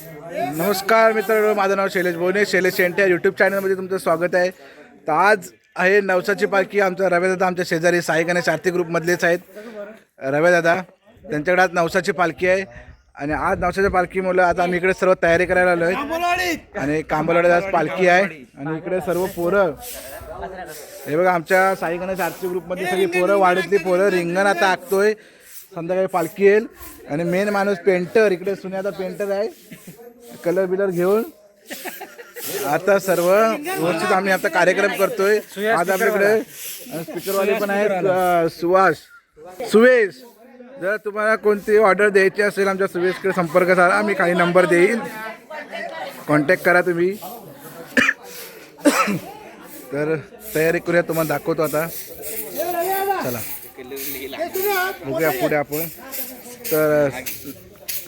नमस्कार मित्रांनो, माझं नाव शैलेश बोने, शैलेश शेंटे यूट्यूब चॅनलमध्ये तुमचं स्वागत आहे. तर आज आहे नवसाची पालखी. आमचा रव्यादादा आमच्या शेजारी साई गणेश आरती ग्रुपमधलेच आहेत. रव्यादादा त्यांच्याकडे आज नवसाची पालखी आहे आणि आज नवसाच्या पालखीमुळे आता आम्ही इकडे सर्व तयारी करायला आलो आहे आणि कांबलवाडीत आज पालखी आहे आणि इकडे सर्व पोरं हे बघा आमच्या साई गणेश आरती ग्रुपमध्ये सगळी पोरं, वाडीतली पोरं रिंगण आता आखतोय. संध्याकाळी पालखी येईल आणि मेन माणूस पेंटर इकडे सुन्याचा पेंटर आहे, कलर बिलर घेऊन आता सर्व व्यवस्थित आम्ही आता कार्यक्रम करतोय. आज आपल्याकडे स्पीकरवाले पण आहेत सुवेश. जर तुम्हाला कोणती ऑर्डर द्यायची असेल आमच्या सुवेशकडे संपर्क साधा, आम्ही काही नंबर देईल, कॉन्टॅक्ट करा तुम्ही. तर तयारी करूया, तुम्हाला दाखवतो आता. चला बघूया पुढे आपण. तर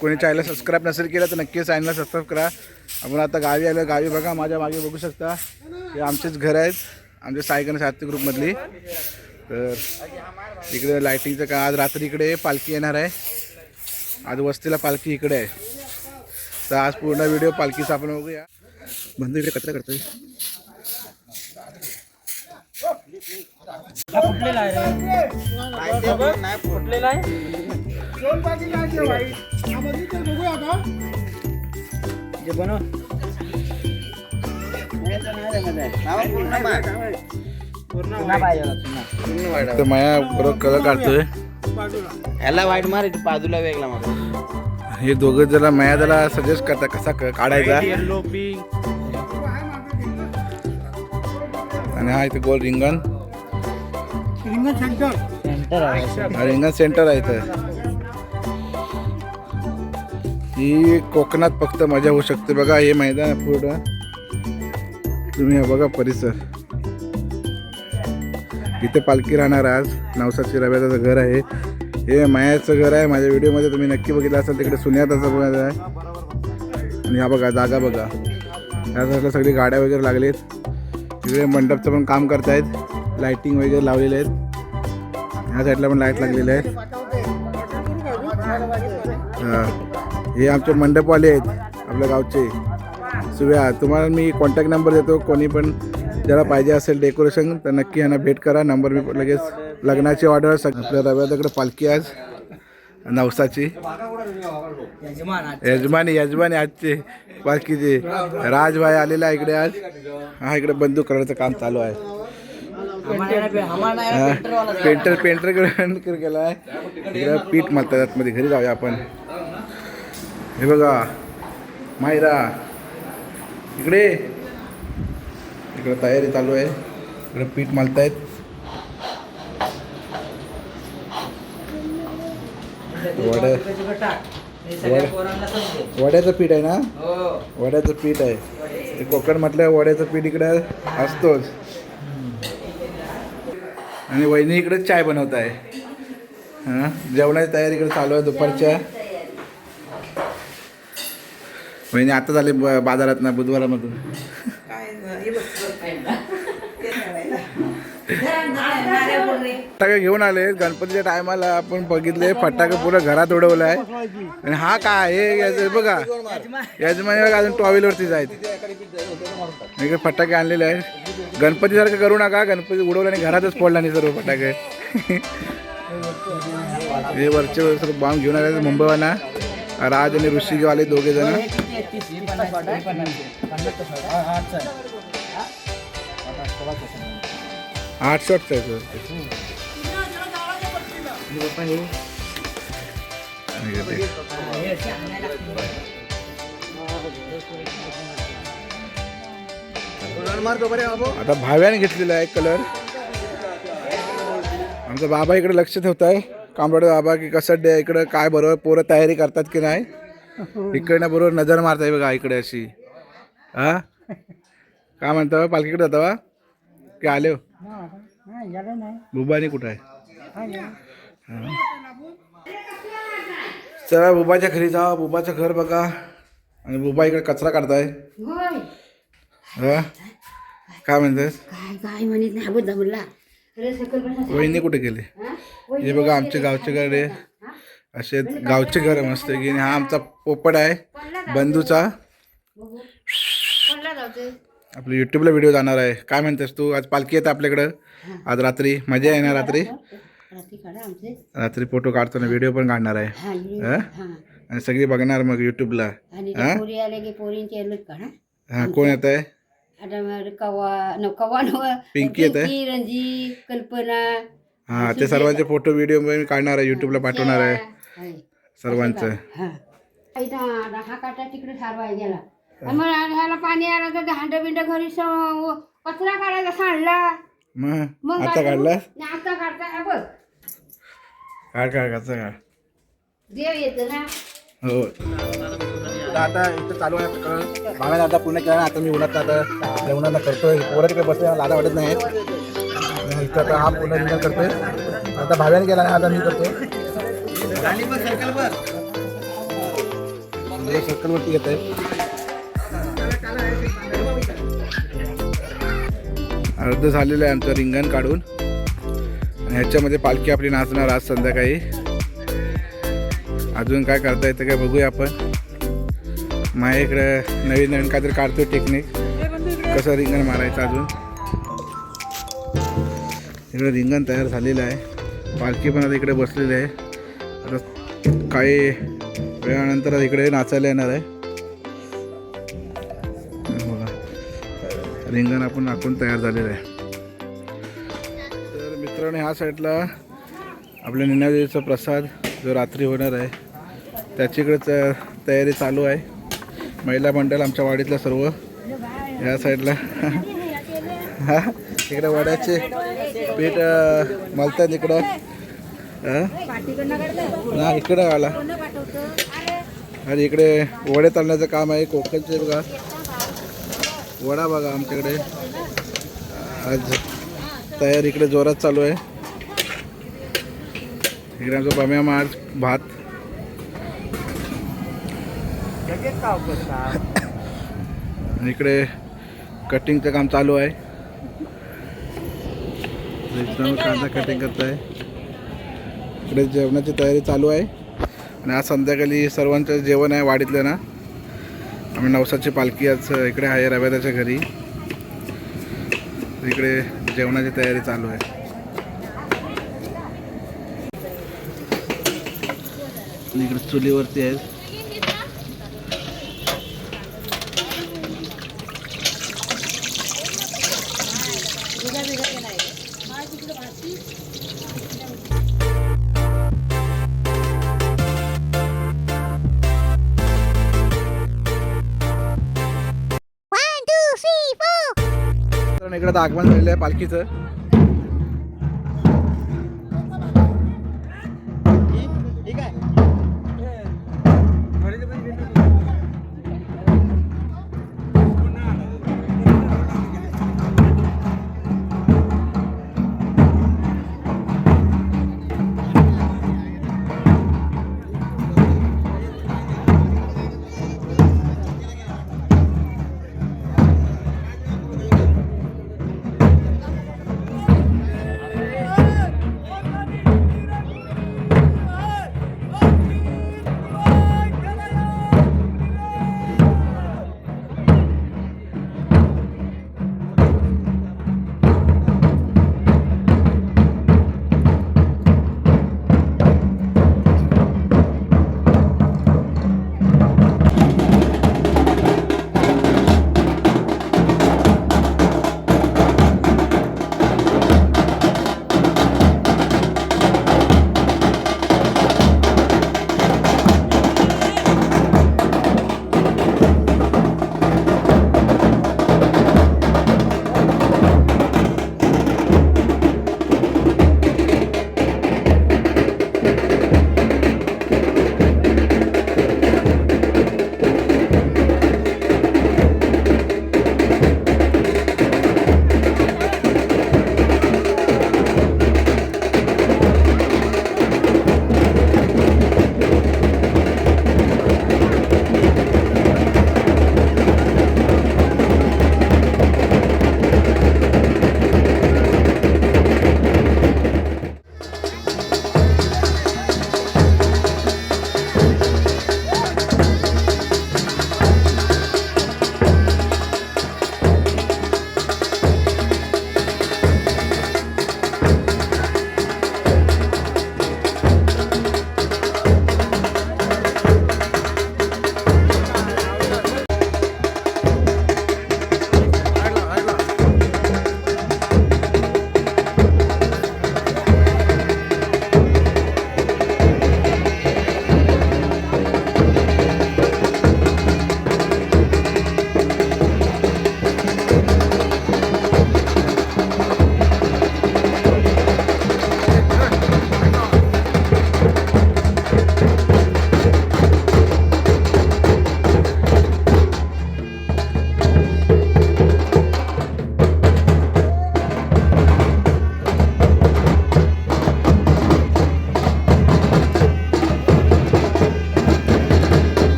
कोणी चॅनल सबस्क्राईब नसेल केलं तर नक्की चॅनलला सबस्क्राईब करा. आपण आता गावी आलो. गावी बघा, माझ्या मागे बघू शकता, हे आमचेच घर आहेत, आमच्या साई गणेश आरती ग्रुपमधली. तर इकडे लायटिंगचं का आज रात्री इकडे पालखी येणार आहे. आज वस्तीला पालखी इकडे आहे. तर आज पूर्ण व्हिडिओ पालखीचा आपण बघूया. बंधू इकडे कचरा करतोय. फुटलेला आहे फुटलेला आहे. तर माया बरोबर कलर काढतोय. याला वाईट मार, बाजूला वेगळा मार. हे दोघं जरा माया त्याला सजेस्ट करतात कसा काढायचा. आणि हा इथे गोल रिंगण सेंटर आहे. इथं ही कोकणात फक्त मजा होऊ शकते. बघा हे मैदान पूर्ण तुम्ही बघा परिसर. इथे पालखी राहणार आज. नवसाची रव्याचं घर आहे, हे मायाचं घर आहे. माझ्या व्हिडिओमध्ये तुम्ही नक्की बघितलं असेल. तिकडे सुन्याताचं घर आहे आणि हा बघा जागा बघा. या साईडला सगळी गाड्या वगैरे लागलेत. तिकडे मंडपचं पण काम करतायत, लाईटिंग वगैरे लावलेले आहेत. ह्या साईडला पण लाईट लागलेले आहेत. हे आमचे मंडपवाले आहेत आपल्या गावचे. सुव्या, तुम्हाला मी कॉन्टॅक्ट नंबर देतो. कोणी पण ज्याला पाहिजे असेल डेकोरेशन तर नक्की यांना भेट करा. नंबर मी लगेच. लग्नाची ऑर्डर आपल्या रव्यादाकडे पालखी आज नवसाची. यजमानी आजचे पालखीचे राजभाई आलेला आहे इकडे आज. हा इकडे बंदूक करण्याचं काम चालू आहे. पेंटर केला आहे. इकडे पीठ मळतात आतमध्ये. घरी जाऊया आपण. हे बघा मायरा इकडे तयारी चालू आहे. इकडे पीठ मळतायत. वड्याचं पीठ आहे ना, वड्याचं पीठ आहे. कोकण म्हटलं वड्याचं पीठ इकडे असतोच. आणि वहिनी इकडे चाय बनवत आहे. हां, जेवणाची तयारी इकडे चालू आहे दुपारच्या. वहिनी आता झाले बाजारात ना बुधवारामधून. फटाके घेऊन आले. गणपतीच्या टायमाला आपण बघितले फटाके पुरं घरात उडवलं आहे. आणि हा काय हे बघा, यजमानी बघा अजून टॉवेलवरती जायचं. इकडे फटाके आणलेले आहेत. गणपतीसारखं करू नका. गणपती उडवला आणि घरातच फोडला नाही सर्व फटाके. हे वरचे सर्व बॉम्ब घेऊन आले मुंबईवाला. राज आणि ऋषी आले दोघे जण. आठ शॉट आता भाव्याने घेतलेला आहे कलर. आमचा बाबा इकडे लक्ष ठेवताय, कांबळे बाबा, की कसं इकडं काय बरोबर पोरं तयारी करतात की नाही. इकडनं बरोबर नजर मारताय बघा इकडे अशी. हा काय म्हणता, पालखीकडे जाता की आले? बुबानी कुठं आहे? चला बुबाच्या घरी जा. बुबाचं घर बघा. आणि बुबा इकडे कचरा काढताय. हा काय म्हणतेस? काय म्हणत नाही अबोध बोलला. वहिनी कुठे गेले? हे बघा आमच्या गावचे गाडी असे गावचे घर मस्त की हा आमचा पोपट आहे बंधूचा. आपलं युट्यूबला व्हिडिओ जाणार आहे. काय म्हणतेस तू? आज पालखी येते आपल्याकडं आज रात्री, मजा आहे ना रात्री? रात्री फोटो काढतो ना, व्हिडिओ पण काढणार आहे हं? आणि सगळी बघणार मग युट्यूबला. हां हां, कोण येत आहे? पिंकी येत आहे. रंजी कल्पना हां, ते सर्वांचे फोटो व्हिडिओ मी काढणार आहे, युट्यूबला पाठवणार आहे सर्वांचं. हा काटा तिकडे सारवाय गेला. मग ह्याला पाणी आलं तर हांड बिंड घरी कचरा काढायचा सांडला. मग आता काढला? आता काढता बघ काढ काढ. देव येतं ना. हो, आता इथं चालू आहे भाव्याने आता पूर्ण केला ना. आता मी उन्हात आता जेवणाला करतोय, पोरं तिकडे बसले, लादा वाटत नाही. इथं आता हा पूर्ण रिंगण करतोय. आता भाव्याने केला ना, आता मी करतोय. सर्कलवरती घेत आहे. अर्ध झालेलं आहे आमचं रिंगण काढून, आणि ह्याच्यामध्ये पालखी आपली नाचणार आज संध्याकाळी. अजून काय करता येतं काय बघूया आपण. माझ्याकडे नवीन काहीतरी काढतोय टेक्निक, कसं रिंगण मारायचं. अजून इकडे रिंगण तयार झालेलं आहे. पालखी पण आता इकडे बसलेली आहे. आता काही वेळानंतर इकडे नाचायला येणार आहे. बघा, रिंगण आपण आखून तयार झालेलं आहे. तर मित्रांनो, ह्या साईडला आपल्या निनादेवीचा प्रसाद जो रात्री होणार आहे त्याच्याकडेच तयारी चालू आहे. महिला मंडळ आमच्या वाडीतल्या सर्व ह्या साईडला हा इकडे वड्याचे पीठ मळतात इकडं. ना इकडं आला, आणि इकडे वडे तळण्याचं काम आहे. कोकणचे बघा वडा बघा आमच्याकडे आज तयार इकडे जोरात चालू आहे. इकडे आमचा बम्या मार्च भात. आणि इकडे कटिंगचं काम चालू आहे. कांदा कटिंग करत आहे. इकडे जेवणाची तयारी चालू आहे. आणि आज संध्याकाळी सर्वांचं जेवण आहे वाडीतलं ना. आम्ही नवसाची पालखी आज इकडे आहे रव्यादाच्या घरी. इकडे जेवणाची तयारी चालू आहे. इकडे चुलीवरती आहे. इकडे आता आगमन झालेलं आहे पालखीचं.